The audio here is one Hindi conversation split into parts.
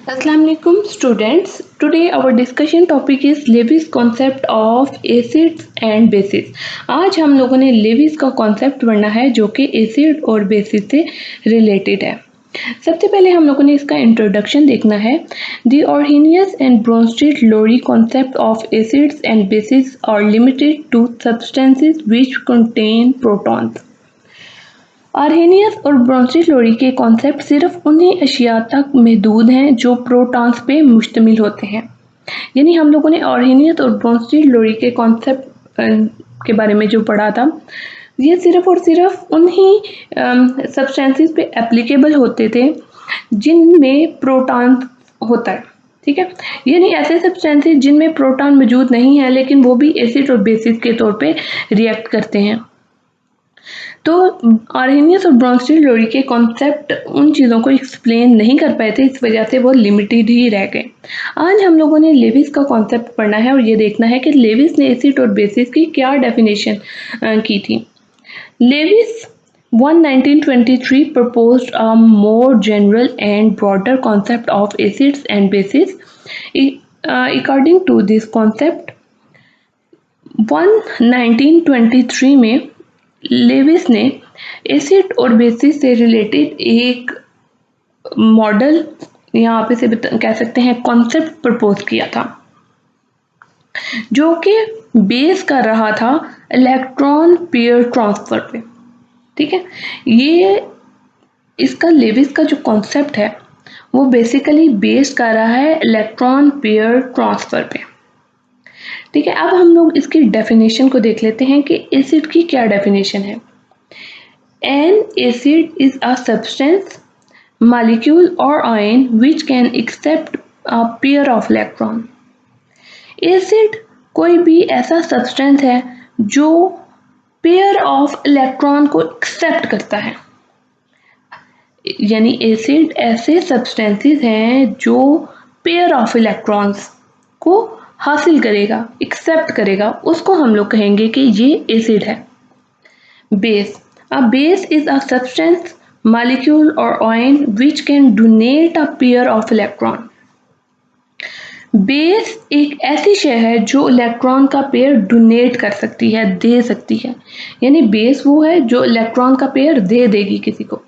Assalamu alaikum students. Today our discussion topic is Lewis concept of acids and bases. आज हम लोगों ने लेविस का कॉन्सेप्ट पढ़ना है जो कि एसिड और बेसिस से रिलेटेड है। सबसे पहले हम लोगों ने इसका इंट्रोडक्शन देखना है। The Arrhenius and Bronsted-Lowry concept of acids and bases are limited to substances which contain protons. Arrhenius और ब्रोंस्टेड-लोरी के कॉन्सेप्ट सिर्फ उन्हीं अशिया तक महदूद हैं जो प्रोटॉन्स पे मुश्तमिल होते हैं। यानी हम लोगों ने आर्हेनियस और ब्रोंस्टेड-लोरी के कॉन्सेप्ट के बारे में जो पढ़ा था, ये सिर्फ और सिर्फ उन्हीं सब्सटेंसेस पे एप्लीकेबल होते थे जिनमें प्रोटॉन होता है। ठीक है, यानी ऐसे सब्सटेंसेस जिनमें प्रोटॉन मौजूद नहीं है लेकिन वो भी एसिड और बेसिस के तौर पे रिएक्ट करते हैं। तो आर्हेनियस और ब्रोंस्टेड-लोरी के कॉन्सेप्ट उन चीज़ों को एक्सप्लेन नहीं कर पाए थे, इस वजह से वो लिमिटेड ही रह गए। आज हम लोगों ने लेविस का कॉन्सेप्ट पढ़ना है और ये देखना है कि लेविस ने एसिड और बेसिस की क्या डेफिनेशन की थी। Lewis 1923 proposed a more general and broader concept of acids and bases. According to this concept, 1923 में लेविस ने एसिड और बेसिस से रिलेटेड एक मॉडल, यहाँ पे से कह सकते हैं कॉन्सेप्ट प्रपोज किया था, जो कि बेस कर रहा था इलेक्ट्रॉन पेयर ट्रांसफर पे। ठीक है, ये इसका लेविस का जो कॉन्सेप्ट है वो बेसिकली बेस कर रहा है इलेक्ट्रॉन पेयर ट्रांसफर पे। ठीक है, अब हम लोग इसकी डेफिनेशन को देख लेते हैं कि एसिड की क्या डेफिनेशन है। An acid is a substance, molecule or ion which can accept a pair of electron. Acid कोई भी ऐसा सब्सटेंस है जो पेयर ऑफ इलेक्ट्रॉन को एक्सेप्ट करता है। यानी एसिड ऐसे सब्सटेंसेस हैं जो पेयर ऑफ इलेक्ट्रॉन्स को हासिल करेगा, एक्सेप्ट करेगा, उसको हम लोग कहेंगे कि ये एसिड है। Base, a base is a substance, molecule or ion which can donate a pair of electron. Base एक ऐसी शय है जो इलेक्ट्रॉन का पेयर डोनेट कर सकती है, दे सकती है। यानी बेस वो है जो इलेक्ट्रॉन का पेयर दे देगी किसी को,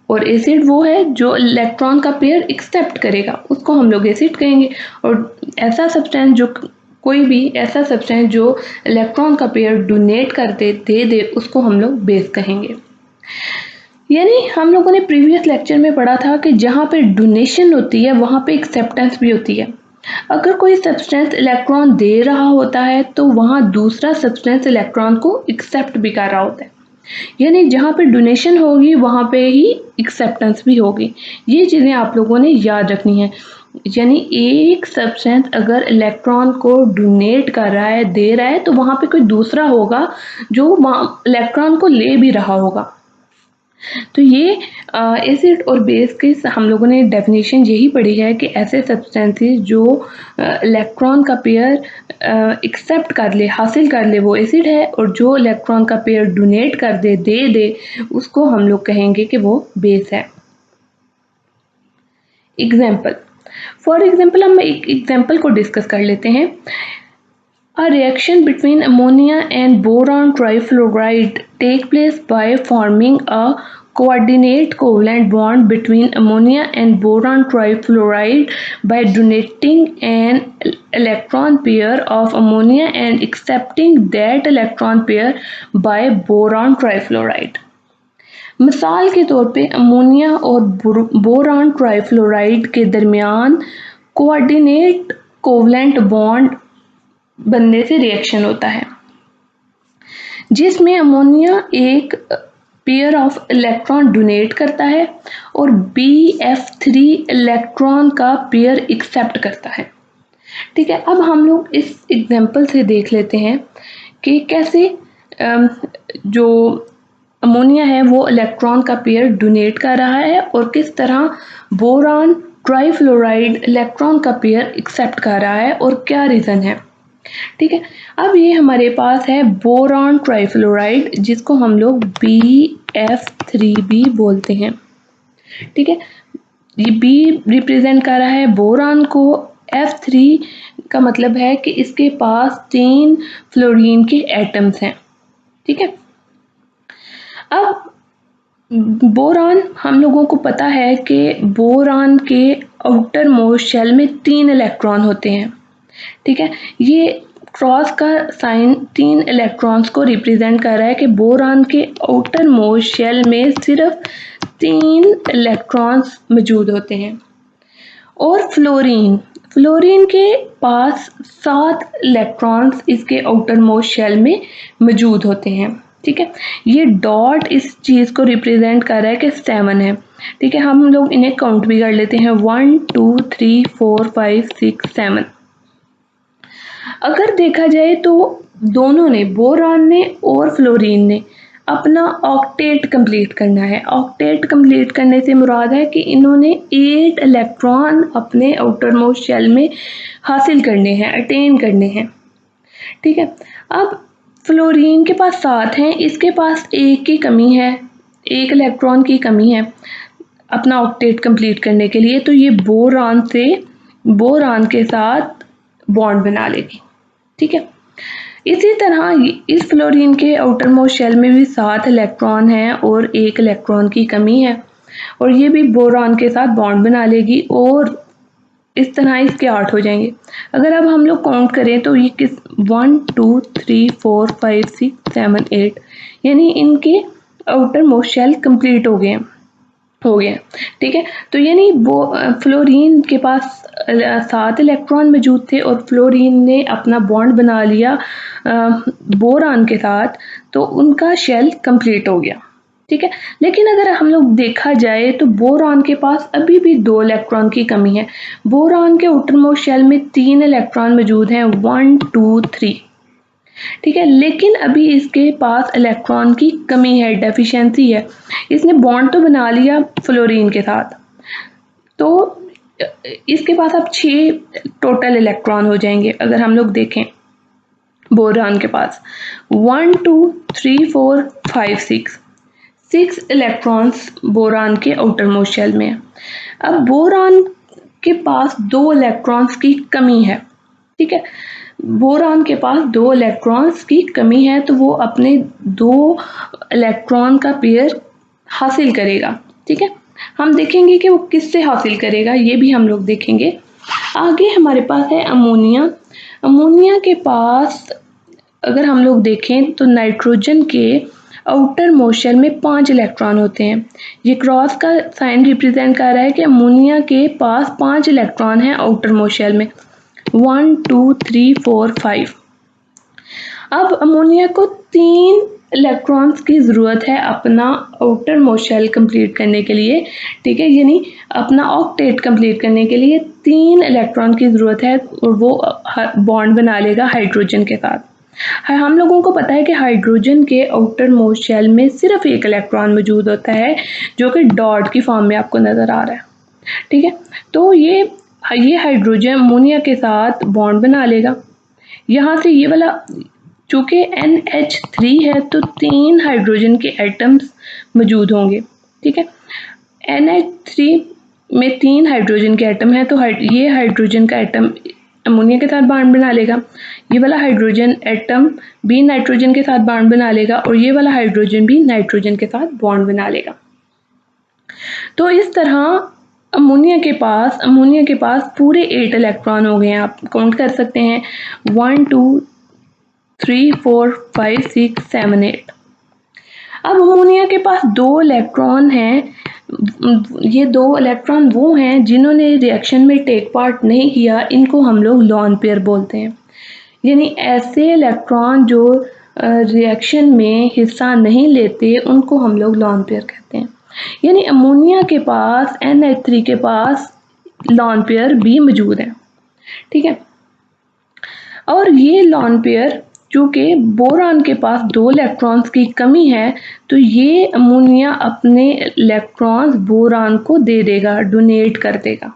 और एसिड वो है जो इलेक्ट्रॉन का पेयर एक्सेप्ट करेगा, उसको हम लोग एसिड कहेंगे। और ऐसा सब्सटेंस जो कोई भी ऐसा सब्सटेंस जो इलेक्ट्रॉन का पेयर डोनेट कर दे उसको हम लोग बेस कहेंगे। यानी हम लोगों ने प्रीवियस लेक्चर में पढ़ा था कि जहाँ पे डोनेशन होती है वहाँ पे एक्सेप्टेंस भी होती है। अगर कोई सब्सटेंस इलेक्ट्रॉन दे रहा होता है तो वहाँ दूसरा सब्सटेंस इलेक्ट्रॉन को एक्सेप्ट भी कर रहा होता है। यानी जहाँ पे डोनेशन होगी वहाँ पे ही एक्सेप्टेंस भी होगी। ये चीज़ें आप लोगों ने याद रखनी है। यानी एक सब्सटेंस अगर इलेक्ट्रॉन को डोनेट कर रहा है, दे रहा है, तो वहाँ पे कोई दूसरा होगा जो इलेक्ट्रॉन को ले भी रहा होगा। तो ये एसिड और बेस के हम लोगों ने डेफिनेशन यही पढ़ी है कि ऐसे सब्सटेंसेस जो इलेक्ट्रॉन का पेयर एक्सेप्ट कर ले, हासिल कर ले, वो एसिड है, और जो इलेक्ट्रॉन का पेयर डोनेट कर दे, दे उसको हम लोग कहेंगे कि वो बेस है। एग्जाम्पल, फॉर एग्जाम्पल हम एक एग्जाम्पल को डिस्कस कर लेते हैं। A reaction between ammonia and boron trifluoride take place by forming a coordinate covalent bond between ammonia and boron trifluoride by donating an electron pair of ammonia and accepting that electron pair by boron trifluoride. मिसाल के तौर पे अमोनिया और बोरॉन ट्राइफ्लोराइड के दरमियान कोऑर्डिनेट कोवलेंट बॉन्ड बनने से रिएक्शन होता है जिसमें अमोनिया एक पेयर ऑफ इलेक्ट्रॉन डोनेट करता है और BF3 इलेक्ट्रॉन का पेयर एक्सेप्ट करता है। ठीक है, अब हम लोग इस एग्जांपल से देख लेते हैं कि कैसे जो अमोनिया है वो इलेक्ट्रॉन का पेयर डोनेट कर रहा है और किस तरह बोरॉन ट्राइफ्लोराइड इलेक्ट्रॉन का पेयर एक्सेप्ट कर रहा है और क्या रीज़न है। ठीक है, अब ये हमारे पास है बोरॉन ट्राइफ्लोराइड जिसको हम लोग BF3 भी बोलते हैं। ठीक है, ये बी रिप्रेजेंट कर रहा है बोरान को। F3 का मतलब है कि इसके पास 3 फ्लोरीन के एटम्स हैं। ठीक है, अब बोरान हम लोगों को पता है कि बोरान के आउटर मोस्ट शेल में 3 इलेक्ट्रॉन होते हैं। ठीक है, ये क्रॉस का साइन 3 इलेक्ट्रॉन्स को रिप्रेजेंट कर रहा है कि बोरान के आउटर मोस्ट शेल में सिर्फ 3 इलेक्ट्रॉन्स मौजूद होते हैं। और फ्लोरीन फ्लोरीन के पास 7 इलेक्ट्रॉन्स इसके आउटर मोस्ट शेल में मौजूद होते हैं। ठीक है, ये डॉट इस चीज़ को रिप्रेजेंट कर रहा है कि 7 है। ठीक है, हम लोग इन्हें काउंट भी कर लेते हैं, 1 2 3 4 5 6 7। अगर देखा जाए तो दोनों ने, बोरान ने और फ्लोरीन ने, अपना ऑक्टेट कंप्लीट करना है। ऑक्टेट कंप्लीट करने से मुराद है कि इन्होंने 8 इलेक्ट्रॉन अपने आउटर मोस्ट शेल में हासिल करने हैं, अटेन करने हैं। ठीक है, अब फ्लोरीन के पास 7 हैं, इसके पास एक की कमी है, 1 इलेक्ट्रॉन की कमी है अपना ऑक्टेट कंप्लीट करने के लिए। तो ये बोरान के साथ बॉन्ड बना लेगी। ठीक है, इसी तरह इस फ्लोरीन के आउटर मोस्ट शेल में भी 7 इलेक्ट्रॉन हैं और 1 इलेक्ट्रॉन की कमी है, और ये भी बोरान के साथ बॉन्ड बना लेगी, और इस तरह इसके 8 हो जाएंगे। अगर अब हम लोग काउंट करें तो ये 1 2 3 4 5 6 7 8, यानी इनके आउटर मोस्ट शेल कंप्लीट हो गए। ठीक है, तो यानी वो फ्लोरीन के पास 7 इलेक्ट्रॉन मौजूद थे और फ्लोरीन ने अपना बॉन्ड बना लिया बोरान के साथ, तो उनका शेल कंप्लीट हो गया। ठीक है, लेकिन अगर हम लोग देखा जाए तो बोरान के पास अभी भी 2 इलेक्ट्रॉन की कमी है। बोरान के आउटर मोस्ट शेल में 3 इलेक्ट्रॉन मौजूद हैं, 1 2 3। ठीक है, लेकिन अभी इसके पास इलेक्ट्रॉन की कमी है, डेफिशिएंसी है। इसने बॉन्ड तो बना लिया फ्लोरीन के साथ, तो इसके पास अब 6 टोटल इलेक्ट्रॉन हो जाएंगे। अगर हम लोग देखें बोरान के पास 1 2 3 4 5 6 इलेक्ट्रॉन्स बोरान के आउटर मोस्ट शेल में है। अब बोरान के पास 2 इलेक्ट्रॉन्स की कमी है। ठीक है, बोरान के पास 2 इलेक्ट्रॉन्स की कमी है, तो वो अपने 2 इलेक्ट्रॉन का पेयर हासिल करेगा। ठीक है, हम देखेंगे कि वो किससे हासिल करेगा, ये भी हम लोग देखेंगे। आगे हमारे पास है अमोनिया। अमोनिया के पास अगर हम लोग देखें तो नाइट्रोजन के आउटर मोस्ट शेल में 5 इलेक्ट्रॉन होते हैं। ये क्रॉस का साइन रिप्रेजेंट कर रहा है कि अमोनिया के पास 5 इलेक्ट्रॉन हैं आउटर मोस्ट शेल में, 1 2 3 4 5। अब अमोनिया को 3 इलेक्ट्रॉन्स की ज़रूरत है अपना आउटर मोस्ट शेल कंप्लीट करने के लिए। ठीक है, यानी अपना ऑक्टेट कंप्लीट करने के लिए 3 इलेक्ट्रॉन की ज़रूरत है, और वो बॉन्ड बना लेगा हाइड्रोजन के साथ। हम लोगों को पता है कि हाइड्रोजन के आउटर मोस्ट शेल में सिर्फ 1 इलेक्ट्रॉन मौजूद होता है, जो कि डॉट की फॉर्म में आपको नज़र आ रहा है। ठीक है, तो ये हाइड्रोजन अमोनिया के साथ बॉन्ड बना लेगा। यहाँ से ये वाला, चूँकि NH3 है तो 3 हाइड्रोजन के एटम्स मौजूद होंगे। ठीक है, NH3 में 3 हाइड्रोजन के एटम है, तो ये हाइड्रोजन का एटम अमोनिया के साथ बॉन्ड बना लेगा। ये वाला हाइड्रोजन एटम भी नाइट्रोजन के साथ बॉन्ड बना लेगा, और ये वाला हाइड्रोजन भी नाइट्रोजन के साथ बॉन्ड बना लेगा। तो इस तरह अमोनिया के पास पूरे 8 इलेक्ट्रॉन हो गए हैं। आप काउंट कर सकते हैं, 1 2 3 4 5 6 7 8। अब अमोनिया के पास 2 इलेक्ट्रॉन हैं। ये 2 इलेक्ट्रॉन वो हैं जिन्होंने रिएक्शन में टेक पार्ट नहीं किया, इनको हम लोग लॉन पेयर बोलते हैं। यानी ऐसे इलेक्ट्रॉन जो रिएक्शन में हिस्सा नहीं लेते, उनको हम लोग लॉन पेयर कहते हैं। यानी अमोनिया के पास NH3 के पास लॉन पेयर भी मौजूद है। ठीक है, और ये लॉन पेयर, चूँकि बोरान के पास 2 इलेक्ट्रॉन्स की कमी है, तो ये अमोनिया अपने इलेक्ट्रॉन्स बोरान को दे देगा, डोनेट कर देगा।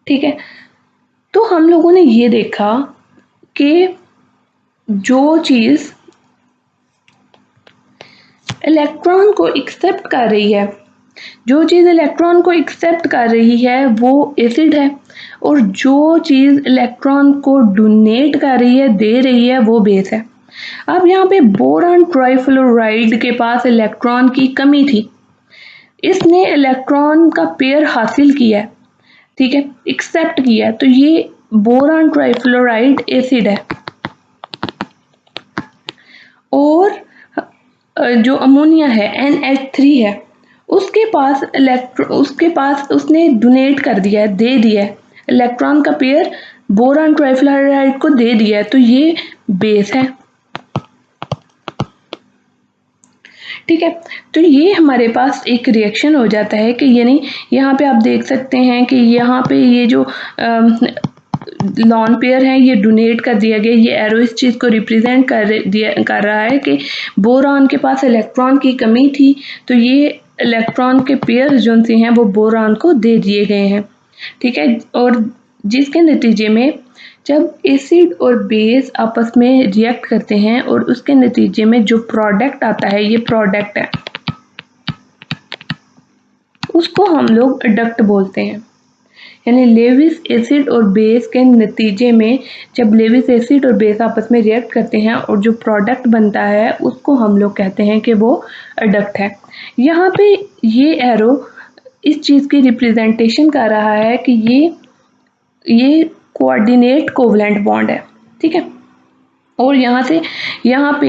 ठीक है, तो हम लोगों ने ये देखा कि जो चीज़ इलेक्ट्रॉन को एक्सेप्ट कर रही है, जो चीज़ इलेक्ट्रॉन को एक्सेप्ट कर रही है वो एसिड है, और जो चीज़ इलेक्ट्रॉन को डोनेट कर रही है, दे रही है, वो बेस है। अब यहाँ पे बोरान ट्राइफ्लोराइड के पास इलेक्ट्रॉन की कमी थी, इसने इलेक्ट्रॉन का पेयर हासिल किया है, ठीक है, एक्सेप्ट किया है, तो ये बोरान ट्राइफ्लोराइड एसिड है। और जो अमोनिया है NH3 है, उसके पास उसने डोनेट कर दिया है, दे दिया है, इलेक्ट्रॉन का पेयर बोरान ट्राइफ्लोराइड को दे दिया है, तो ये बेस है, ठीक है। तो ये हमारे पास एक रिएक्शन हो जाता है कि यानी यहाँ पे आप देख सकते हैं कि यहाँ पे ये जो लॉन पेयर है ये डोनेट कर दिया गया, ये एरो इस चीज़ को रिप्रेजेंट कर रहा है कि बोरान के पास इलेक्ट्रॉन की कमी थी, तो ये इलेक्ट्रॉन के पेयर जो से हैं वो बोरान को दे दिए गए हैं, ठीक है। और जिसके नतीजे में जब एसिड और बेस आपस में रिएक्ट करते हैं और उसके नतीजे में जो प्रोडक्ट आता है, ये प्रोडक्ट है, उसको हम लोग एडक्ट बोलते हैं। यानी लेविस एसिड और बेस के नतीजे में जब लेविस एसिड और बेस आपस में रिएक्ट करते हैं और जो प्रोडक्ट बनता है उसको हम लोग कहते हैं कि वो एडक्ट है। यहाँ पे ये एरो इस चीज़ की रिप्रेजेंटेशन कर रहा है कि ये कोऑर्डिनेट कोवलेंट बॉन्ड है, ठीक है। और यहाँ पे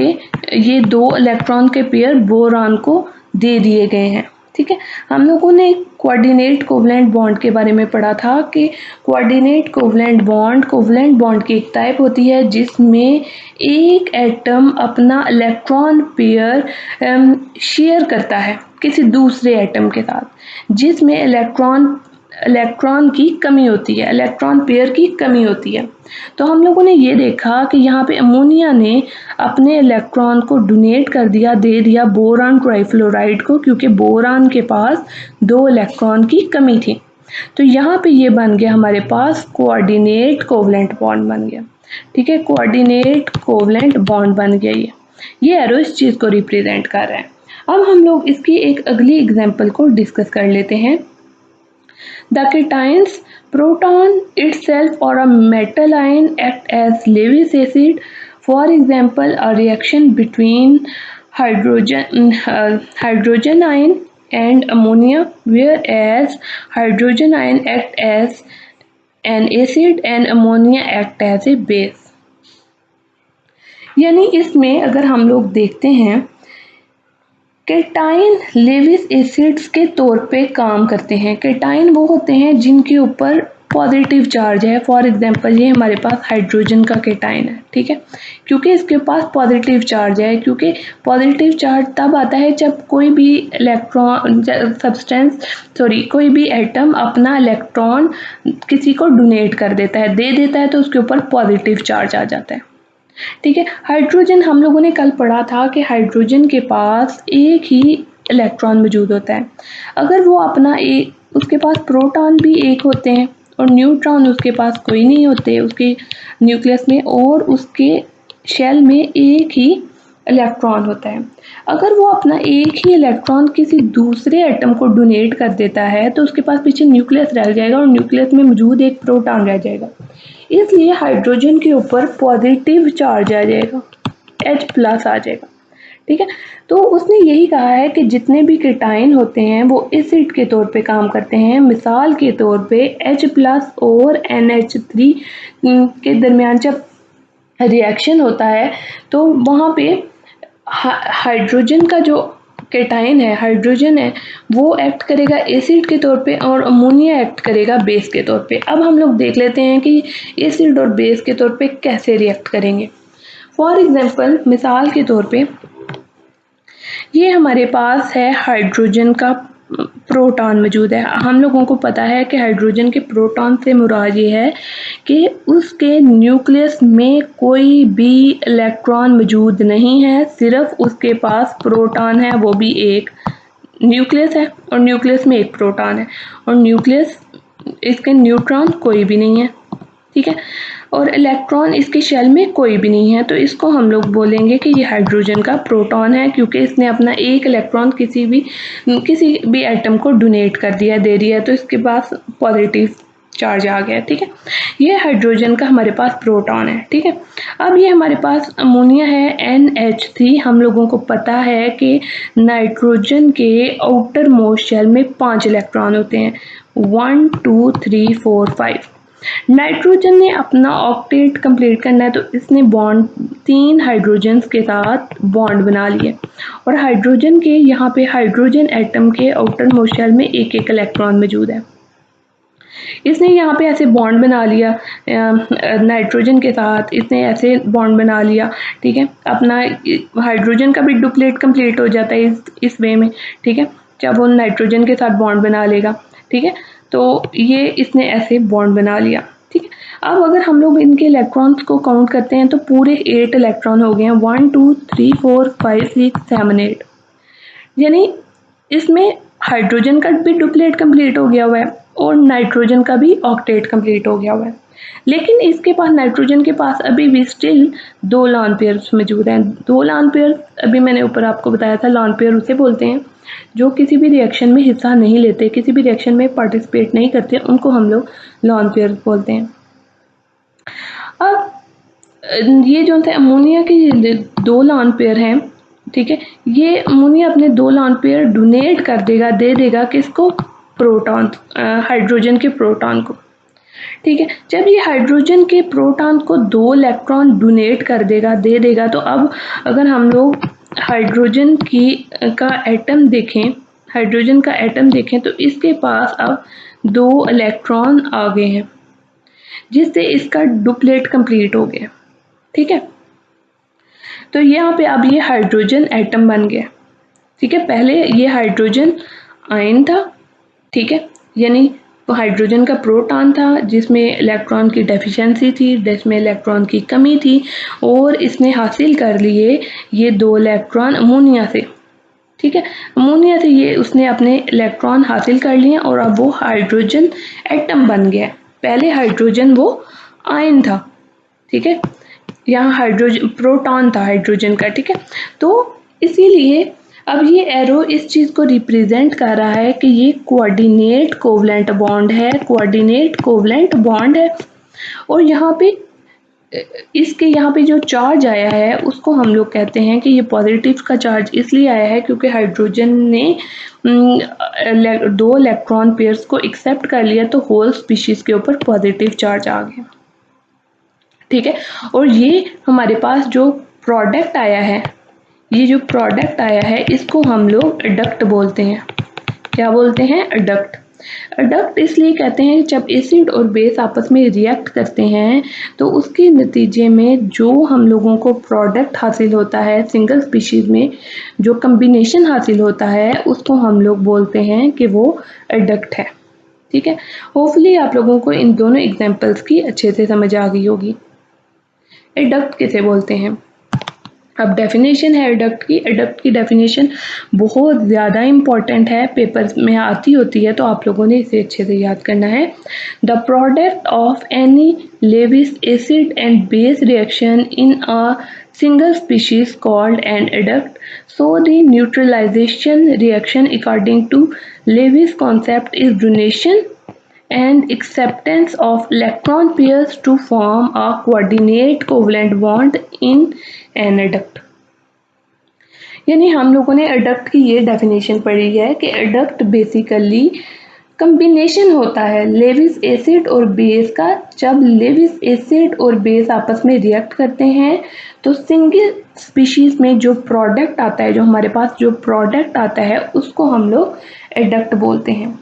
ये दो इलेक्ट्रॉन के पेयर बोरान को दे दिए गए हैं, ठीक है। हम लोगों ने कोऑर्डिनेट कोवलेंट बॉन्ड के बारे में पढ़ा था कि कोऑर्डिनेट कोवलेंट बॉन्ड की एक टाइप होती है जिसमें एक एटम अपना इलेक्ट्रॉन पेयर शेयर करता है किसी दूसरे एटम के साथ, जिसमें इलेक्ट्रॉन की कमी होती है, इलेक्ट्रॉन पेयर की कमी होती है। तो हम लोगों ने ये देखा कि यहाँ पे अमोनिया ने अपने इलेक्ट्रॉन को डोनेट कर दिया, दे दिया बोरान ट्राइफ्लोराइड को, क्योंकि बोरान के पास 2 इलेक्ट्रॉन की कमी थी। तो यहाँ पे ये बन गया हमारे पास कोऑर्डिनेट कोवलेंट बॉन्ड बन गया, ठीक है, कोऑर्डिनेट कोवलेंट बॉन्ड बन गया। ये एरो इस चीज़ को रिप्रेजेंट कर रहा है। अब हम लोग इसकी एक अगली एग्जाम्पल को डिस्कस कर लेते हैं। The cation's proton itself or a metal ion act as Lewis acid. For example, a reaction between hydrogen ion and ammonia, whereas hydrogen ion act as an acid and ammonia act as a base. यानी इसमें अगर हम लोग देखते हैं केटाइन लेविस एसिड्स के तौर पे काम करते हैं। केटाइन वो होते हैं जिनके ऊपर पॉजिटिव चार्ज है। फॉर एग्जांपल ये हमारे पास हाइड्रोजन का केटाइन है, ठीक है, क्योंकि इसके पास पॉजिटिव चार्ज है, क्योंकि पॉजिटिव चार्ज तब आता है जब कोई भी कोई भी एटम अपना इलेक्ट्रॉन किसी को डोनेट कर देता है, दे देता है, तो उसके ऊपर पॉजिटिव चार्ज आ जाता है, ठीक है। हाइड्रोजन हम लोगों ने कल पढ़ा था कि हाइड्रोजन के पास एक ही इलेक्ट्रॉन मौजूद होता है। अगर वो अपना उसके पास प्रोटॉन भी एक होते हैं और न्यूट्रॉन उसके पास कोई नहीं होते उसके न्यूक्लियस में, और उसके शेल में एक ही इलेक्ट्रॉन होता है। अगर वो अपना एक ही इलेक्ट्रॉन किसी दूसरे एटम को डोनेट कर देता है तो उसके पास पीछे न्यूक्लियस रह जाएगा और न्यूक्लियस में मौजूद एक प्रोटॉन रह जाएगा, इसलिए हाइड्रोजन के ऊपर पॉजिटिव चार्ज आ जाएगा, H+ आ जाएगा, ठीक है। तो उसने यही कहा है कि जितने भी केटाइन होते हैं वो एसिड के तौर पे काम करते हैं। मिसाल के तौर पे H+ और NH3 के दरमियान जब रिएक्शन होता है तो वहाँ पे हाइड्रोजन का जो केटाइन है, हाइड्रोजन है, वो एक्ट करेगा एसिड के तौर पे और अमोनिया एक्ट करेगा बेस के तौर पे। अब हम लोग देख लेते हैं कि एसिड और बेस के तौर पे कैसे रिएक्ट करेंगे। फॉर एग्जांपल मिसाल के तौर पे ये हमारे पास है हाइड्रोजन का प्रोटॉन मौजूद है। हम लोगों को पता है कि हाइड्रोजन के प्रोटॉन से मुराद ये है कि उसके न्यूक्लियस में कोई भी इलेक्ट्रॉन मौजूद नहीं है, सिर्फ उसके पास प्रोटॉन है, वो भी एक न्यूक्लियस है और न्यूक्लियस में एक प्रोटॉन है, और न्यूक्लियस इसके न्यूट्रॉन कोई भी नहीं है, ठीक है। और इलेक्ट्रॉन इसके शेल में कोई भी नहीं है, तो इसको हम लोग बोलेंगे कि ये हाइड्रोजन का प्रोटॉन है, क्योंकि इसने अपना एक इलेक्ट्रॉन किसी भी एटम को डोनेट कर दिया, दे दिया, तो इसके पास पॉजिटिव चार्ज आ गया। ठीक है, ये हाइड्रोजन का हमारे पास प्रोटॉन है। ठीक है, अब ये हमारे पास अमोनिया है NH3। हम लोगों को पता है कि नाइट्रोजन के आउटर मोस्ट शेल में 5 इलेक्ट्रॉन होते हैं, 1 2 3 4 5। नाइट्रोजन ने अपना ऑक्टेट कंप्लीट करना है, तो इसने बॉन्ड 3 हाइड्रोजन के साथ बॉन्ड बना लिए, और हाइड्रोजन के यहाँ पे हाइड्रोजन एटम के आउटर मोस्ट शेल में एक एक इलेक्ट्रॉन मौजूद है। इसने यहाँ पे ऐसे बॉन्ड बना लिया नाइट्रोजन के साथ, इसने ऐसे बॉन्ड बना लिया। ठीक है, अपना हाइड्रोजन का भी डुप्लेट कंप्लीट हो जाता है इस वे में। ठीक है, जब वो नाइट्रोजन के साथ बॉन्ड बना लेगा। ठीक है, तो ये इसने ऐसे बॉन्ड बना लिया। ठीक है, अब अगर हम लोग इनके इलेक्ट्रॉन्स को काउंट करते हैं तो पूरे 8 इलेक्ट्रॉन हो गए हैं, 1 2 3 4 5 6 7 8। यानी इसमें हाइड्रोजन का भी डुप्लेट कंप्लीट हो गया हुआ है और नाइट्रोजन का भी ऑक्टेट कंप्लीट हो गया हुआ है। लेकिन इसके पास नाइट्रोजन के पास अभी भी स्टिल 2 लॉन पेयर्स मौजूद हैं। 2 लॉन पेयर अभी मैंने ऊपर आपको बताया था, लॉन पेयर उसे बोलते हैं जो किसी भी रिएक्शन में हिस्सा नहीं लेते, किसी भी रिएक्शन में पार्टिसिपेट नहीं करते, उनको हम लोग लॉन पेयर बोलते हैं। अब ये जो थे अमोनिया के 2 लॉन पेयर हैं। ठीक है, ये अमोनिया अपने 2 लॉन पेयर डोनेट कर देगा, दे देगा किसको, प्रोटॉन, हाइड्रोजन के प्रोटॉन को। ठीक है, जब ये हाइड्रोजन के प्रोटॉन को 2 इलेक्ट्रॉन डोनेट कर देगा, दे देगा, तो अब अगर हम लोग हाइड्रोजन का एटम देखें, हाइड्रोजन का एटम देखें, तो इसके पास अब 2 इलेक्ट्रॉन आ गए हैं, जिससे इसका डुप्लेट कंप्लीट हो गया। ठीक है, तो यहाँ पे अब ये हाइड्रोजन एटम बन गया। ठीक है, पहले ये हाइड्रोजन आयन था। ठीक है, यानी तो हाइड्रोजन का प्रोटॉन था जिसमें इलेक्ट्रॉन की डेफिशिएंसी थी, जिसमें इलेक्ट्रॉन की कमी थी, और इसने हासिल कर लिए ये 2 इलेक्ट्रॉन अमोनिया से। ठीक है, अमोनिया से ये उसने अपने इलेक्ट्रॉन हासिल कर लिए और अब वो हाइड्रोजन एटम बन गया। पहले हाइड्रोजन वो आयन था। ठीक है, यहाँ हाइड्रोजन प्रोटॉन था हाइड्रोजन का। ठीक है, तो इसीलिए अब ये एरो इस चीज़ को रिप्रेजेंट कर रहा है कि ये कोऑर्डिनेट कोवलेंट बॉन्ड है, कोऑर्डिनेट कोवलेंट बॉन्ड है। और यहाँ पे इसके यहाँ पे जो चार्ज आया है उसको हम लोग कहते हैं कि ये पॉजिटिव का चार्ज इसलिए आया है क्योंकि हाइड्रोजन ने 2 इलेक्ट्रॉन पेयर्स को एक्सेप्ट कर लिया, तो होल स्पीशीज के ऊपर पॉजिटिव चार्ज आ गया। ठीक है, और ये हमारे पास जो प्रोडक्ट आया है, ये जो प्रोडक्ट आया है इसको हम लोग एडक्ट बोलते हैं। क्या बोलते हैं, एडक्ट। एडक्ट इसलिए कहते हैं जब एसिड और बेस आपस में रिएक्ट करते हैं तो उसके नतीजे में जो हम लोगों को प्रोडक्ट हासिल होता है, सिंगल स्पीशीज में जो कम्बिनेशन हासिल होता है, उसको हम लोग बोलते हैं कि वो एडक्ट है। ठीक है, होपफुली आप लोगों को इन दोनों एग्जांपल्स की अच्छे से समझ आ गई होगी। एडक्ट किसे बोलते हैं, अब डेफिनेशन है एडक्ट की डेफिनेशन बहुत ज़्यादा इम्पॉर्टेंट है, पेपर्स में आती होती है, तो आप लोगों ने इसे अच्छे से याद करना है। The product of any Lewis acid and base reaction in a single species called an adduct. So the neutralization reaction according to Lewis concept is donation and acceptance of electron pairs to form a coordinate covalent bond in an adduct. यानी हम लोगों ने एडक्ट की ये डेफिनेशन पढ़ी है कि एडक्ट बेसिकली कम्बिनेशन होता है लेविस एसिड और बेस का। जब लेविस एसिड और बेस आपस में रिएक्ट करते हैं तो सिंगल स्पीशीज में जो प्रोडक्ट आता है, जो हमारे पास जो प्रोडक्ट आता है, उसको हम लोग एडक्ट बोलते हैं।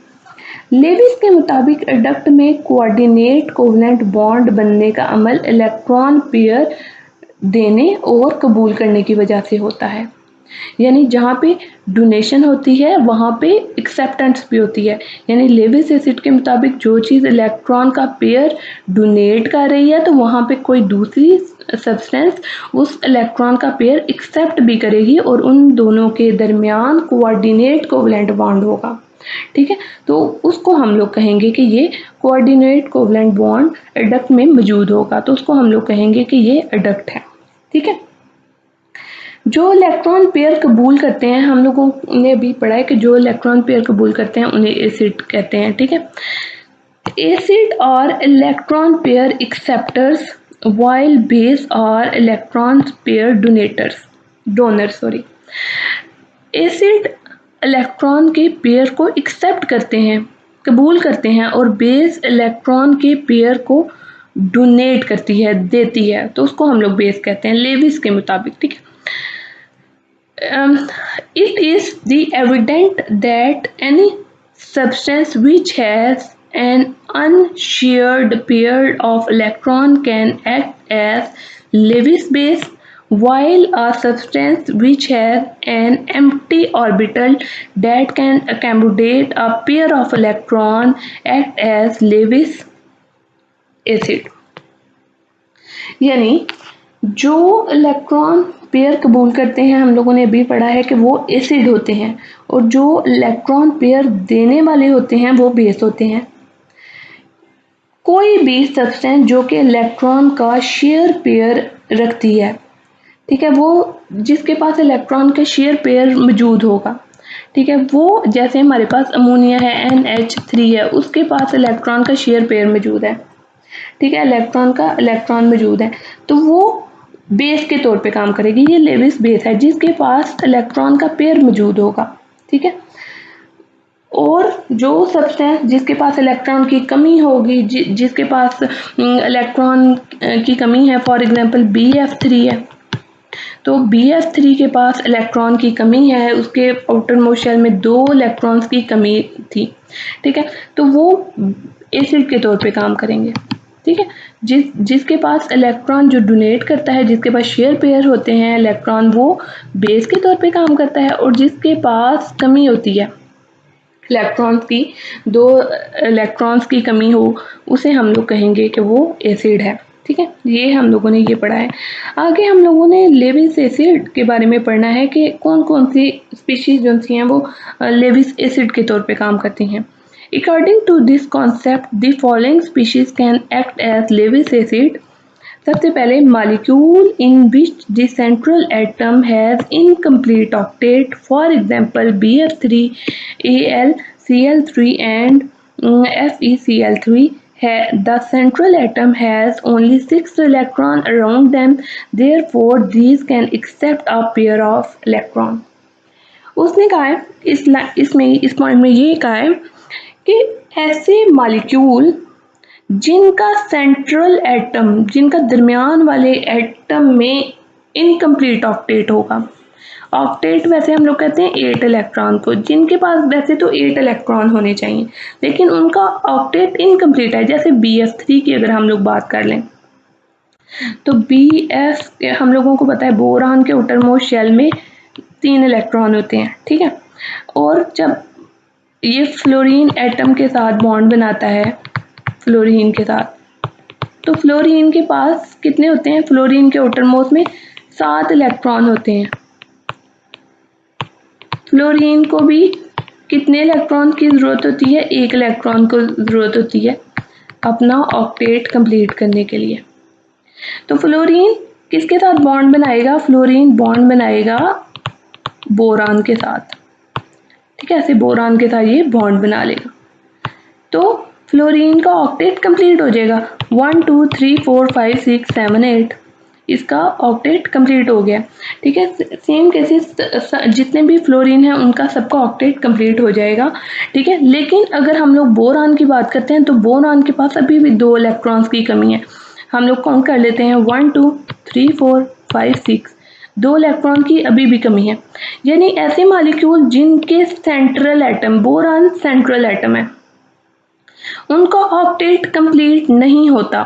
लेविस के मुताबिक एडक्ट में कोऑर्डिनेट कोवलेंट बॉन्ड बनने का अमल इलेक्ट्रॉन पेयर देने और कबूल करने की वजह से होता है। यानी जहाँ पे डोनेशन होती है वहाँ पे एक्सेप्टेंस भी होती है। यानी लेविस एसिड के मुताबिक जो चीज़ इलेक्ट्रॉन का पेयर डोनेट कर रही है तो वहाँ पे कोई दूसरी सब्सटेंस उस इलेक्ट्रॉन का पेयर एक्सेप्ट भी करेगी और उन दोनों के दरमियान कोऑर्डिनेट कोवलेंट बॉन्ड होगा। ठीक है, तो उसको हम लोग कहेंगे कि ये कोऑर्डिनेट कोवलेंट बॉन्ड एडक्ट में मौजूद होगा, तो उसको हम लोग कहेंगे कि ये एडक्ट है। ठीक है, जो इलेक्ट्रॉन पेयर कबूल करते हैं, हम लोगों ने भी पढ़ा है कि जो इलेक्ट्रॉन पेयर कबूल करते हैं उन्हें एसिड कहते हैं। ठीक है, acid or electron pair acceptors while base or electron pair donors acid electron के पेयर को एक्सेप्ट करते हैं, कबूल करते हैं, और बेस इलेक्ट्रॉन के पेयर को डोनेट करती है, देती है, तो उसको हम लोग बेस कहते हैं लेविस के मुताबिक। ठीक है, it is the evident that any substance which has an unshared pair of electron can act as Lewis base, while a substance which has an empty orbital that can accommodate a pair of electron act as Lewis acid। यानी जो इलेक्ट्रॉन पेयर कबूल करते हैं, हम लोगों ने अभी पढ़ा है कि वो एसिड होते हैं, और जो इलेक्ट्रॉन पेयर देने वाले होते हैं वो बेस होते हैं। कोई भी सब्सटेंस जो कि इलेक्ट्रॉन का शेयर पेयर रखती है, ठीक है, वो जिसके पास इलेक्ट्रॉन का शेयर पेयर मौजूद होगा, ठीक है, वो जैसे हमारे पास अमोनिया है NH3 है, उसके पास इलेक्ट्रॉन का शेयर पेयर मौजूद है। ठीक है, इलेक्ट्रॉन मौजूद है, तो वो बेस के तौर पे काम करेगी। ये लेविस बेस है जिसके पास इलेक्ट्रॉन का पेयर मौजूद होगा। ठीक है, और जो सब्सटेंस जिसके पास इलेक्ट्रॉन की कमी होगी, जिसके पास इलेक्ट्रॉन की कमी है, फॉर एग्जांपल BF3 है, तो BF3 के पास इलेक्ट्रॉन की कमी है, उसके आउटर मोस्ट शेल में 2 इलेक्ट्रॉन्स की कमी थी। ठीक है, तो वो एसिड के तौर पे काम करेंगे। ठीक है, जिसके पास इलेक्ट्रॉन जो डोनेट करता है, जिसके पास शेयर पेयर होते हैं इलेक्ट्रॉन, वो बेस के तौर पे काम करता है, और जिसके पास कमी होती है इलेक्ट्रॉन्स की, 2 इलेक्ट्रॉन्स की कमी हो, उसे हम लोग कहेंगे कि वो एसिड है। ठीक है, ये हम लोगों ने ये पढ़ा है। आगे हम लोगों ने लेविस एसिड के बारे में पढ़ना है कि कौन कौन सी स्पीशीज जो सी हैं वो लेविस एसिड के तौर पे काम करती हैं। According to this concept, the following species can act as Lewis acid। सबसे पहले molecule in which the central atom has incomplete octet, for example BF3, AlCl3 and FeCl3, the central atom has only 6 electrons around them, therefore these can accept a pair of electrons। उसने कहा है इस पॉइंट में ये कहा है कि ऐसे मॉलिक्यूल जिनका सेंट्रल एटम, जिनका दरमियान वाले एटम में इनकम्प्लीट ऑक्टेट होगा। ऑक्टेट वैसे हम लोग कहते हैं 8 इलेक्ट्रॉन को, जिनके पास वैसे तो 8 इलेक्ट्रॉन होने चाहिए, लेकिन उनका ऑक्टेट इनकम्प्लीट है। जैसे BF3 की अगर हम लोग बात कर लें, तो BF हम लोगों को पता है बोरान के आउटर मोस्ट शेल में 3 इलेक्ट्रॉन होते हैं। ठीक है, और जब ये फ्लोरीन एटम के साथ बॉन्ड बनाता है, फ्लोरीन के साथ, तो फ्लोरीन के पास कितने होते हैं? फ्लोरीन के आउटर मोस्ट में 7 इलेक्ट्रॉन होते हैं। फ्लोरीन को भी कितने इलेक्ट्रॉन की ज़रूरत होती है? 1 इलेक्ट्रॉन को ज़रूरत होती है अपना ऑक्टेट कंप्लीट करने के लिए। तो फ्लोरीन किसके साथ बॉन्ड बनाएगा? फ्लोरीन बॉन्ड बनाएगा बोरान के साथ। ठीक है, ऐसे बोरान के साथ ये बॉन्ड बना लेगा, तो फ्लोरीन का ऑक्टेट कंप्लीट हो जाएगा। 1 2 3 4 5 6 7 8 इसका ऑक्टेट कंप्लीट हो गया। ठीक है, सेम केसेस जितने भी फ्लोरीन हैं उनका सबका ऑक्टेट कंप्लीट हो जाएगा। ठीक है, लेकिन अगर हम लोग बोरान की बात करते हैं, तो बोरान के पास अभी भी 2 इलेक्ट्रॉन्स की कमी है। हम लोग काउंट कर लेते हैं 1 2 3 4 5 6, 2 इलेक्ट्रॉन की अभी भी कमी है। यानी ऐसे मॉलिक्यूल जिनके central atom, boron central atom है, उनका ऑक्टेट कंप्लीट नहीं होता।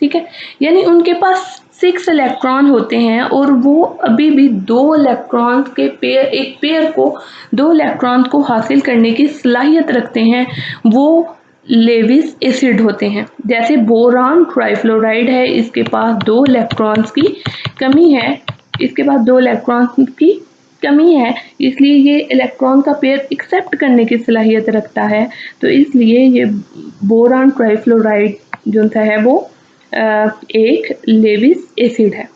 ठीक है, यानी उनके पास 6 इलेक्ट्रॉन होते हैं और वो अभी भी 2 इलेक्ट्रॉन के पेयर, एक पेयर को 2 इलेक्ट्रॉन को हासिल करने की सलाहियत रखते हैं, वो लेविस एसिड होते हैं। जैसे बोरान ट्राइफ्लोराइड है, इसके पास 2 इलेक्ट्रॉन्स की कमी है, इसके पास 2 इलेक्ट्रॉन्स की कमी है, इसलिए ये इलेक्ट्रॉन का पेयर एक्सेप्ट करने की सलाहियत रखता है, तो इसलिए ये बोरान ट्राइफ्लोराइड जो सा है वो एक लेविस एसिड है।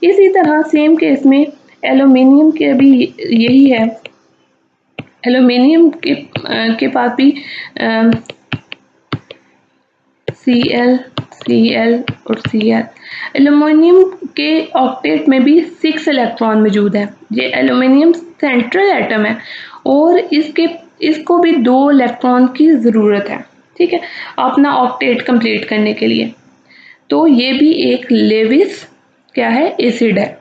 इसी तरह सेम केस में एल्यूमिनियम के भी यही है। एल्यूमिनियम के पास भी Cl और Cl। एल्यूमिनियम के ऑक्टेट में भी 6 इलेक्ट्रॉन मौजूद है। ये एल्यूमिनियम सेंट्रल एटम है और इसको भी 2 इलेक्ट्रॉन की ज़रूरत है, ठीक है, अपना ऑक्टेट कंप्लीट करने के लिए। तो ये भी एक लेविस क्या है, एसिड है।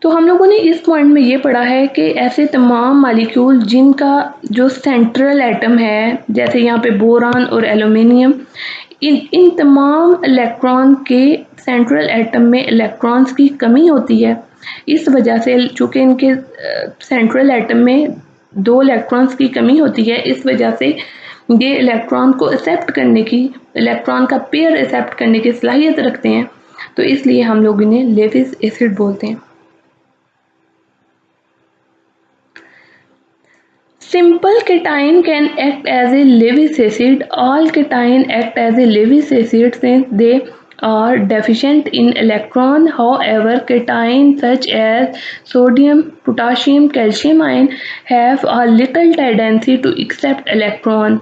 तो हम लोगों ने इस पॉइंट में ये पढ़ा है कि ऐसे तमाम मालिक्यूल जिनका जो सेंट्रल एटम है, जैसे यहाँ पे बोरान और एल्यूमिनियम, इन तमाम इलेक्ट्रॉन के सेंट्रल एटम में इलेक्ट्रॉन्स की कमी होती है। इस वजह से चूँकि इनके सेंट्रल एटम में 2 इलेक्ट्रॉन्स की कमी होती है, इस वजह से ये इलेक्ट्रॉन को एक्सेप्ट करने की, इलेक्ट्रॉन का पेयर एक्सेप्ट करने की सलाहियत रखते हैं, तो इसलिए हम लोग इन्हें लेविस एसिड बोलते हैं। Simple cation can act as a Lewis acid. All cation act as a Lewis acid since they are deficient in electron. However, cations such as sodium, potassium, calcium ion have a little tendency to accept electron,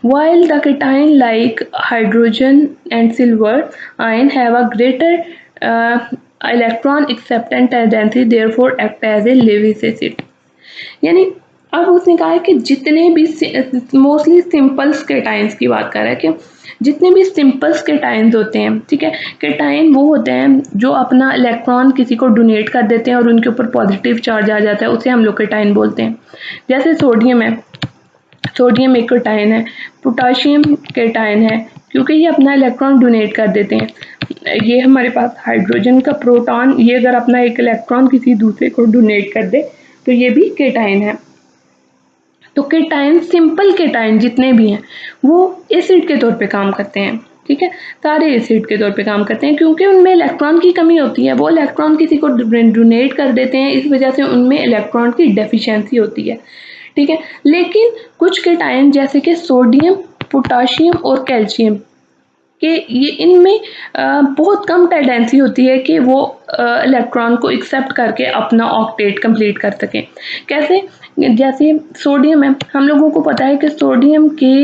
while the cation like hydrogen and silver ion have a greater electron acceptance tendency, therefore act as a Lewis acid. यानी अब उसने कहा है कि जितने भी मोस्टली सिंपल्स केटाइंस की बात कर रहा है कि जितने भी सिंपल्स केटाइंस होते हैं, ठीक है, केटाइन वो होते हैं जो अपना इलेक्ट्रॉन किसी को डोनेट कर देते हैं और उनके ऊपर पॉजिटिव चार्ज आ जाता है, उसे हम लोग केटाइन बोलते हैं। जैसे सोडियम है, सोडियम एक केटाइन है, पोटाशियम केटाइन है क्योंकि ये अपना इलेक्ट्रॉन डोनेट कर देते हैं। ये हमारे पास हाइड्रोजन का प्रोटॉन, ये अगर अपना एक इलेक्ट्रॉन किसी दूसरे को डोनेट कर दे तो ये भी केटाइन है। तो केटाइन, सिंपल केटाइन जितने भी हैं वो एसिड के तौर पे काम करते हैं, ठीक है, सारे एसिड के तौर पे काम करते हैं क्योंकि उनमें इलेक्ट्रॉन की कमी होती है, वो इलेक्ट्रॉन किसी को डोनेट कर देते हैं, इस वजह से उनमें इलेक्ट्रॉन की डेफिशिएंसी होती है, ठीक है। लेकिन कुछ केटाइन जैसे कि सोडियम, पोटाशियम और कैल्शियम कि ये इनमें बहुत कम टेंडेंसी होती है कि वो इलेक्ट्रॉन को एक्सेप्ट करके अपना ऑक्टेट कंप्लीट कर सकें। कैसे? जैसे सोडियम है, हम लोगों को पता है कि सोडियम के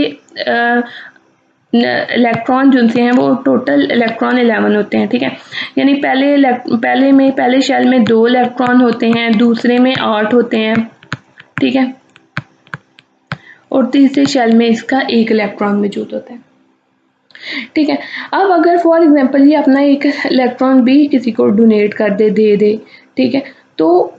इलेक्ट्रॉन जिनसे हैं वो टोटल इलेक्ट्रॉन 11 होते हैं, ठीक है, यानी पहले शेल में 2 इलेक्ट्रॉन होते हैं, दूसरे में 8 होते हैं, ठीक है, और तीसरे शेल में इसका 1 इलेक्ट्रॉन मौजूद होता है, ठीक है। अब अगर फॉर एग्जांपल ये अपना एक इलेक्ट्रॉन भी किसी को डोनेट कर दे, ठीक है, तो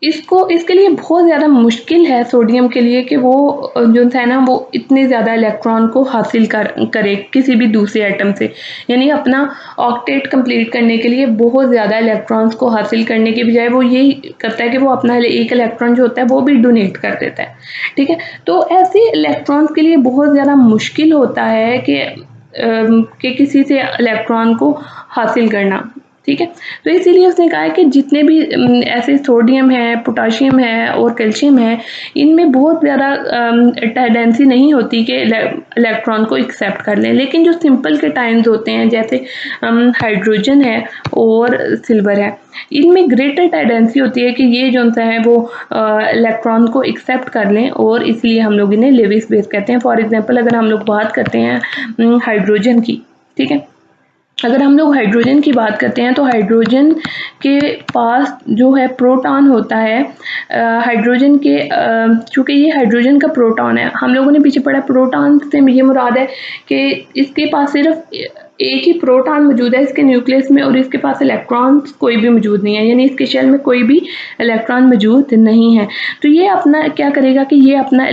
इसके लिए बहुत ज़्यादा मुश्किल है सोडियम के लिए कि वो जो है ना वो इतने ज़्यादा इलेक्ट्रॉन को हासिल करे किसी भी दूसरे एटम से, यानी अपना ऑक्टेट कंप्लीट करने के लिए बहुत ज़्यादा इलेक्ट्रॉन्स को हासिल करने के बजाय वो यही करता है कि वो अपना एक इलेक्ट्रॉन जो होता है वो भी डोनेट कर देता है, ठीक है। तो ऐसे इलेक्ट्रॉन्स के लिए बहुत ज़्यादा मुश्किल होता है कि किसी से इलेक्ट्रॉन को हासिल करना, ठीक है। तो इसीलिए उसने कहा है कि जितने भी ऐसे सोडियम है, पोटाशियम है और कैल्शियम है, इनमें बहुत ज़्यादा टेंडेंसी नहीं होती कि इलेक्ट्रॉन को एक्सेप्ट कर लें, लेकिन जो सिंपल केटाइंस होते हैं जैसे हाइड्रोजन है और सिल्वर है, इनमें ग्रेटर टेंडेंसी होती है कि ये जो है वो इलेक्ट्रॉन को एक्सेप्ट कर लें और इसलिए हम लोग इन्हें लेविस बेस कहते हैं। फॉर एग्जांपल अगर हम लोग बात करते हैं हाइड्रोजन की, ठीक है, अगर हम लोग हाइड्रोजन की बात करते हैं तो हाइड्रोजन के पास जो है प्रोटॉन होता है, हाइड्रोजन के चूँकि ये हाइड्रोजन का प्रोटॉन है, हम लोगों ने पीछे पढ़ा प्रोटॉन से ये मुराद है कि इसके पास सिर्फ एक ही प्रोटॉन मौजूद है इसके न्यूक्लियस में और इसके पास इलेक्ट्रॉन कोई भी मौजूद नहीं है, यानी इसके शेल में कोई भी इलेक्ट्रॉन मौजूद नहीं है। तो ये अपना क्या करेगा कि ये अपना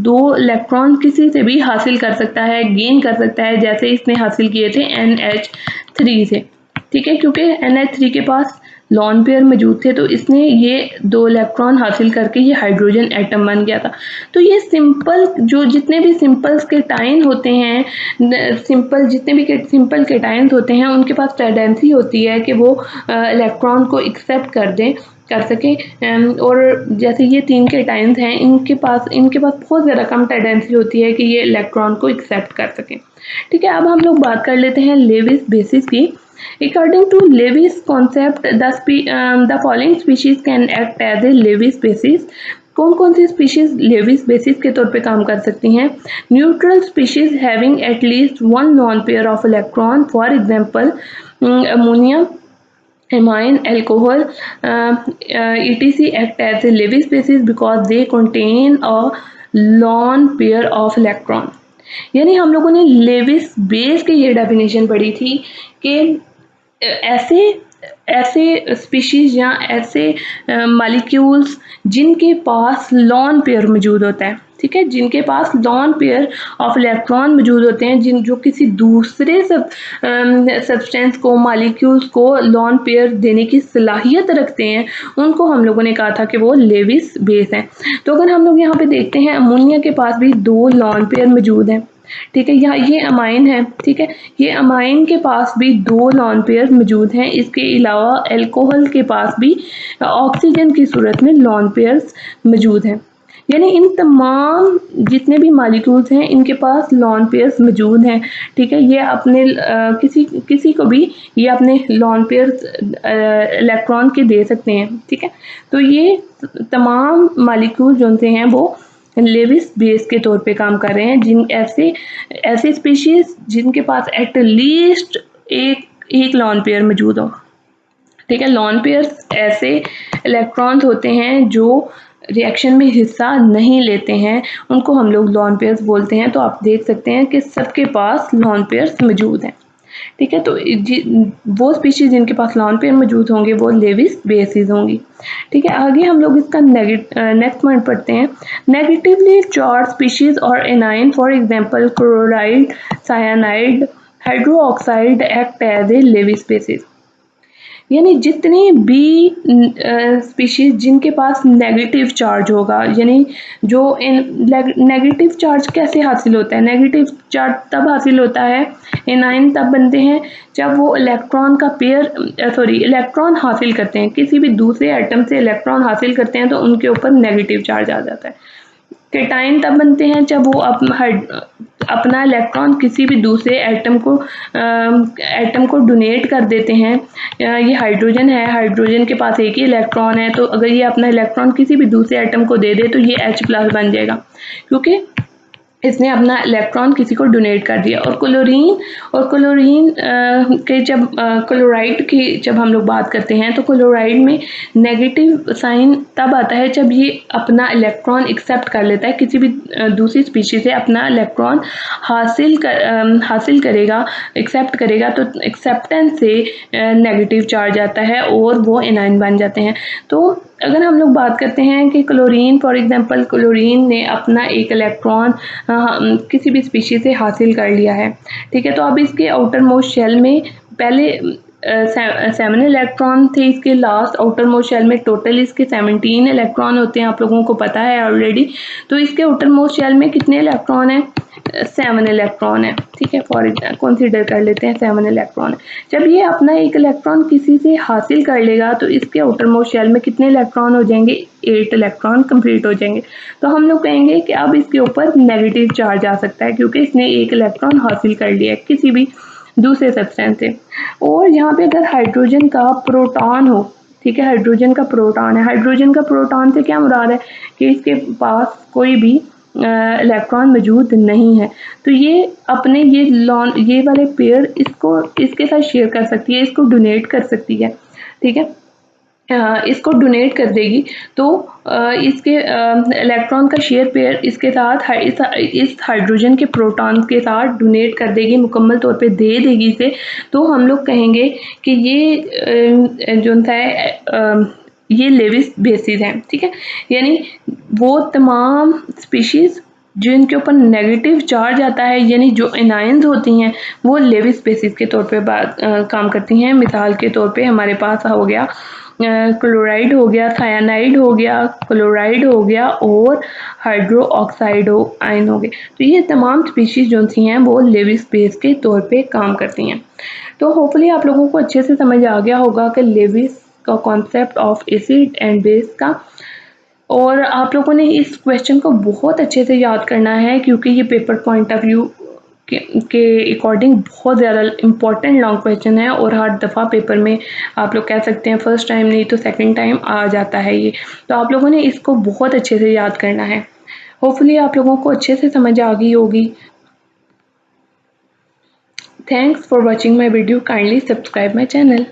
2 इलेक्ट्रॉन किसी से भी हासिल कर सकता है, गेन कर सकता है, जैसे इसने हासिल किए थे NH3 से, ठीक है, क्योंकि NH3 के पास लॉन पेयर मौजूद थे तो इसने ये 2 इलेक्ट्रॉन हासिल करके ये हाइड्रोजन एटम बन गया था। तो ये सिंपल जो जितने भी सिंपल्स केटाइन होते हैं, जितने भी सिंपल केटाइंस होते हैं उनके पास टेंडेंसी होती है कि वो इलेक्ट्रॉन को एक्सेप्ट कर दें कर सकें। और जैसे ये 3 केटाइन्स हैं, इनके पास बहुत ज़्यादा कम टेंडेंसी होती है कि ये इलेक्ट्रॉन को एक्सेप्ट कर सकें। ठीक है, अब हम लोग बात कर लेते हैं लेविस बेसिस की। According to Lewis concept the following species can act as a Lewis basis. कौन कौन सी स्पीशीज लेविस बेसिस के तौर पे काम कर सकती हैं? Neutral species having at least one lone pair of electron, for example ammonia, amine, alcohol, etc. act as a Lewis basis because they contain a lone pair of electron। यानी हम लोगों ने लेविस बेस की ये डेफिनेशन पढ़ी थी कि ऐसे ऐसे स्पीशीज या ऐसे मालिक्यूल्स जिनके पास लॉन पेयर मौजूद होता है, ठीक है, जिनके पास लॉन पेयर ऑफ इलेक्ट्रॉन मौजूद होते हैं, जो किसी दूसरे सब्सटेंस को, मालिक्यूल्स को लॉन पेयर देने की सलाहियत रखते हैं, उनको हम लोगों ने कहा था कि वो लेविस बेस हैं। तो अगर हम लोग यहाँ पे देखते हैं, अमोनिया के पास भी 2 लॉन पेयर मौजूद हैं, ठीक है, यहाँ ये अमाइन है, ठीक है, ये अमाइन के पास भी 2 लॉन पेयर मौजूद हैं। इसके अलावा अल्कोहल के पास भी ऑक्सीजन की सूरत में लॉन पेयर्स मौजूद हैं। यानी इन तमाम जितने भी मालिक्यूल्स हैं, इनके पास लॉन पेयर्स मौजूद हैं, ठीक है। ये अपने किसी को भी ये अपने लॉन पेयर्स इलेक्ट्रॉन के दे सकते हैं, ठीक है। तो ये तमाम मालिक्यूल जो से हैं वो लेविस बेस के तौर पे काम कर रहे हैं। जिन ऐसे स्पीशीज जिनके पास एटलीस्ट एक लॉन पेयर मौजूद हो, ठीक है। लॉन पेयर्स ऐसे इलेक्ट्रॉन्स होते हैं जो रिएक्शन में हिस्सा नहीं लेते हैं, उनको हम लोग लॉन पेयर्स बोलते हैं। तो आप देख सकते हैं कि सबके पास लॉन पेयर्स मौजूद हैं, ठीक है। तो वो स्पीशीज जिनके पास लॉन पेयर मौजूद होंगे वो लेविस बेसिस होंगी, ठीक है। आगे हम लोग इसका नेक्स्ट पॉइंट पढ़ते हैं। नेगेटिवली चार्ज स्पीशीज और anion, for example chloride, cyanide, hydro oxide act as a Lewis basis. यानी जितने भी स्पीशीज जिनके पास नेगेटिव चार्ज होगा, यानी जो नेगेटिव चार्ज कैसे हासिल होता है? नेगेटिव चार्ज तब हासिल होता है, एनाइन तब बनते हैं जब वो इलेक्ट्रॉन का इलेक्ट्रॉन हासिल करते हैं, किसी भी दूसरे एटम से इलेक्ट्रॉन हासिल करते हैं तो उनके ऊपर नेगेटिव चार्ज आ जाता है। केटाइन तब बनते हैं जब वो अपना इलेक्ट्रॉन किसी भी दूसरे एटम को डोनेट कर देते हैं। ये हाइड्रोजन है, हाइड्रोजन के पास एक ही इलेक्ट्रॉन है, तो अगर ये अपना इलेक्ट्रॉन किसी भी दूसरे एटम को दे दे तो ये H+ बन जाएगा, क्योंकि इसने अपना इलेक्ट्रॉन किसी को डोनेट कर दिया। और क्लोरीन के क्लोराइड की जब हम लोग बात करते हैं तो क्लोराइड में नेगेटिव साइन तब आता है जब ये अपना इलेक्ट्रॉन एक्सेप्ट कर लेता है, किसी भी दूसरी स्पीशीज से अपना इलेक्ट्रॉन हासिल करेगा, एक्सेप्ट करेगा, तो एक्सेप्टेंस से नेगेटिव चार्ज आता है और वो एनाइन बन जाते हैं। तो अगर हम लोग बात करते हैं कि क्लोरीन, फॉर एग्जांपल क्लोरीन ने अपना एक इलेक्ट्रॉन किसी भी स्पीशीज से हासिल कर लिया है, ठीक है। तो अब इसके आउटर मोस्ट शेल में पहले 7 इलेक्ट्रॉन थे, इसके लास्ट आउटर मोस्ट शेल में टोटल इसके 17 इलेक्ट्रॉन होते हैं, आप लोगों को पता है ऑलरेडी। तो इसके आउटर मोस्ट शेल में कितने इलेक्ट्रॉन हैं? 7 इलेक्ट्रॉन है, ठीक है। फॉर कंसीडर कर लेते हैं 7 इलेक्ट्रॉन है। जब ये अपना एक इलेक्ट्रॉन किसी से हासिल कर लेगा तो इसके आउटर मोस्ट शेल में कितने इलेक्ट्रॉन हो जाएंगे? 8 इलेक्ट्रॉन कंप्लीट हो जाएंगे। तो हम लोग कहेंगे कि अब इसके ऊपर नेगेटिव चार्ज आ सकता है, क्योंकि इसने एक इलेक्ट्रॉन हासिल कर लिया है किसी भी दूसरे सब्सटेंस से। और यहाँ पे अगर हाइड्रोजन का प्रोटॉन हो, ठीक है, हाइड्रोजन का प्रोटॉन है, हाइड्रोजन का प्रोटॉन से क्या मुराद है कि इसके पास कोई भी इलेक्ट्रॉन मौजूद नहीं है, तो ये अपने ये वाले पेयर इसके साथ शेयर कर सकती है, इसको डोनेट कर सकती है, ठीक है। इसको डोनेट कर देगी तो इसके इलेक्ट्रॉन का शेयर पेयर इसके साथ इस हाइड्रोजन के प्रोटॉन के साथ डोनेट कर देगी, मुकम्मल तौर पे दे देगी इसे। तो हम लोग कहेंगे कि ये जो है ये लेविस बेसिस हैं, ठीक है। यानी वो तमाम स्पीशीज जिनके ऊपर नेगेटिव चार्ज आता है, यानी जो एनाइंस होती हैं, वो लेविस बेसिस के तौर पे काम करती हैं। मिसाल के तौर पे हमारे पास हो गया क्लोराइड हो गया, साइनाइड हो गया, क्लोराइड हो गया और हाइड्रो ऑक्साइड आयन हो गए। तो ये तमाम स्पीशीज जो सी हैं वो लेविस बेस के तौर पे काम करती हैं। तो होपफुली आप लोगों को अच्छे से समझ आ गया होगा कि लेविस का concept of acid and base का। और आप लोगों ने इस क्वेश्चन को बहुत अच्छे से याद करना है क्योंकि ये पेपर पॉइंट ऑफ व्यू के अकॉर्डिंग बहुत ज़्यादा इम्पॉर्टेंट लॉन्ग क्वेश्चन है और हर दफ़ा पेपर में आप लोग कह सकते हैं फर्स्ट टाइम नहीं तो सेकंड टाइम आ जाता है ये। तो आप लोगों ने इसको बहुत अच्छे से याद करना है। होपफुली आप लोगों को अच्छे से समझ आ गई होगी। Thanks for watching my video, kindly subscribe my channel.